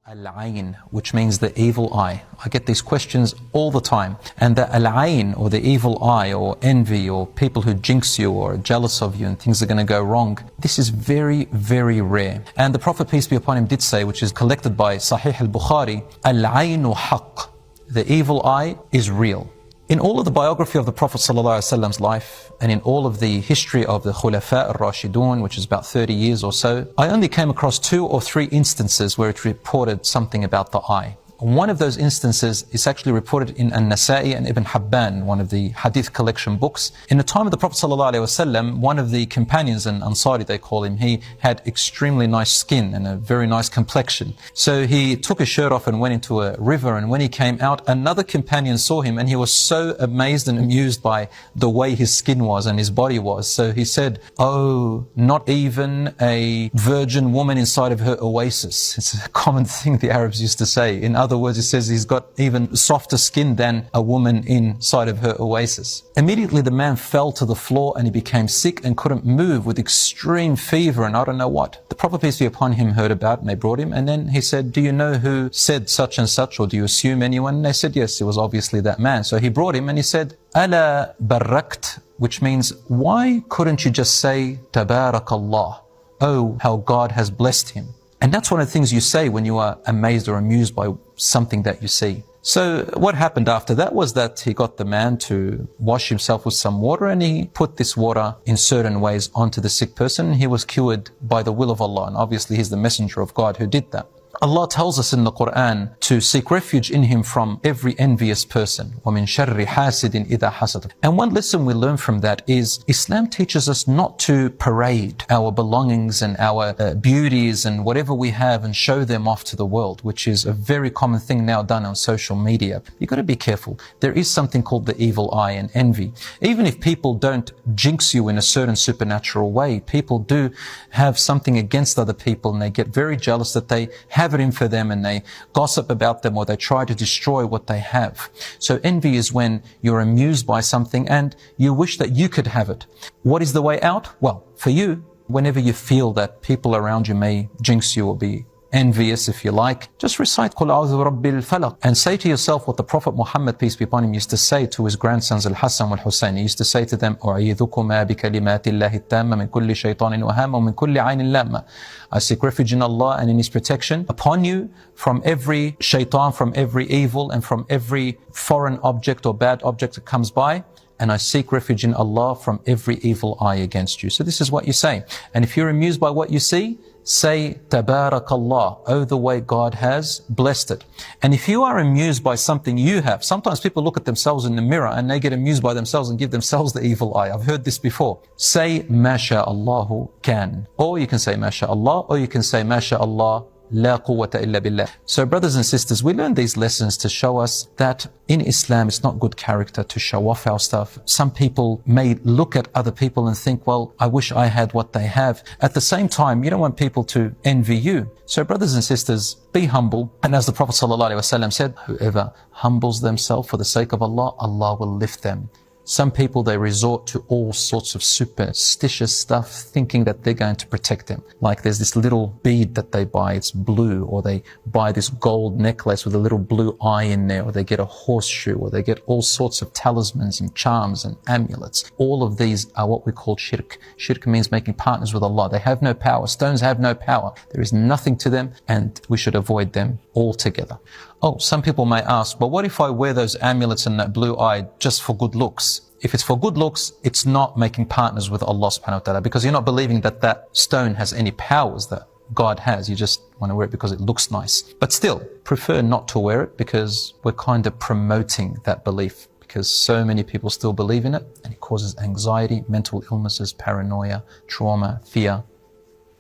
Al-Ayn, which means the evil eye. I get these questions all the time. And the Al-Ayn, or the evil eye, or envy, or people who jinx you or are jealous of you and things are going to go wrong, this is very, very rare. And the Prophet, peace be upon him, did say, which is collected by Sahih al-Bukhari, Al-Aynu haqq. The evil eye is real. In all of the biography of the Prophet ﷺ's life, and in all of the history of the Khulafa al-Rashidun, which is about 30 years or so, I only came across 2 or 3 instances where it reported something about the eye. One of those instances is actually reported in An-Nasa'i and Ibn Hibban, one of the hadith collection books. In the time of the Prophet ﷺ, one of the companions, an Ansari they call him, he had extremely nice skin and a very nice complexion. So he took his shirt off and went into a river, and when he came out, another companion saw him, and he was so amazed and amused by the way his skin was and his body was. So he said, "Oh, not even a virgin woman inside of her oasis." It's a common thing the Arabs used to say. In other words, it says he's got even softer skin than a woman inside of her oasis. Immediately the man fell to the floor and he became sick and couldn't move with extreme fever and I don't know what. The Prophet, peace be upon him, heard about it and they brought him, and then he said, "Do you know who said such and such, or do you assume anyone?" And they said yes, it was obviously that man. So he brought him and he said, "Ala barakt," which means, why couldn't you just say Tabarakallah? Oh, how God has blessed him. And that's one of the things you say when you are amazed or amused by something that you see. So what happened after that was that he got the man to wash himself with some water, and he put this water in certain ways onto the sick person. He was cured by the will of Allah, and obviously he's the messenger of God who did that. Allah tells us in the Quran to seek refuge in Him from every envious person. وَمِن شَرِّ حَاسِدٍ إِذَا حَسَدٍ. And one lesson we learn from that is Islam teaches us not to parade our belongings and our beauties and whatever we have and show them off to the world, which is a very common thing now done on social media. You've got to be careful. There is something called the evil eye and envy. Even if people don't jinx you in a certain supernatural way, people do have something against other people and they get very jealous that they have it in for them, and they gossip about them, or they try to destroy what they have. So envy is when you're amused by something and you wish that you could have it. What is the way out? Well, for you, whenever you feel that people around you may jinx you or be envious, if you like, just recite Qul A'udhu Rabbil Falaq and say to yourself what the Prophet Muhammad, peace be upon him, used to say to his grandsons Al-Hassan wal-Hussein. He used to say to them, "U'idhukuma bi kalimati Allahi at-tamma min kulli shaytanin wa hamma wa min kulli 'aynin lamma." I seek refuge in Allah and in His protection upon you from every shaitan, from every evil, and from every foreign object or bad object that comes by. And I seek refuge in Allah from every evil eye against you. So this is what you say. And if you're amused by what you see, say Tabarakallah, oh, the way God has blessed it. And if you are amused by something you have, sometimes people look at themselves in the mirror and they get amused by themselves and give themselves the evil eye. I've heard this before. Say Masha'Allahu can. Or you can say Masha'Allah, or you can say Masha'Allah La quwwata illa billah. So brothers and sisters, we learn these lessons to show us that in Islam it's not good character to show off our stuff. Some people may look at other people and think, well, I wish I had what they have. At the same time, you don't want people to envy you. So brothers and sisters, be humble. And as the Prophet ﷺ said, whoever humbles themselves for the sake of Allah, Allah will lift them. Some people, they resort to all sorts of superstitious stuff, thinking that they're going to protect them. Like there's this little bead that they buy, it's blue, or they buy this gold necklace with a little blue eye in there, or they get a horseshoe, or they get all sorts of talismans and charms and amulets. All of these are what we call shirk. Shirk means making partners with Allah. They have no power. Stones have no power. There is nothing to them, and we should avoid them altogether. Oh, some people may ask, well, what if I wear those amulets and that blue eye just for good looks? If it's for good looks, it's not making partners with Allah subhanahu wa ta'ala, because you're not believing that that stone has any powers that God has. You just want to wear it because it looks nice. But still, prefer not to wear it, because we're kind of promoting that belief, because so many people still believe in it, and it causes anxiety, mental illnesses, paranoia, trauma, fear.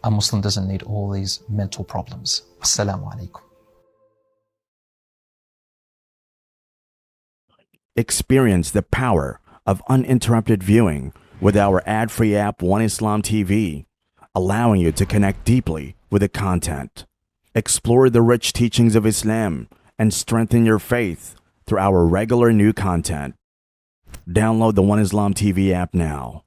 A Muslim doesn't need all these mental problems. Assalamu alaikum. Experience the power of uninterrupted viewing with our ad-free app One Islam TV, allowing you to connect deeply with the content. Explore the rich teachings of Islam and strengthen your faith through our regular new content. Download the One Islam TV app now.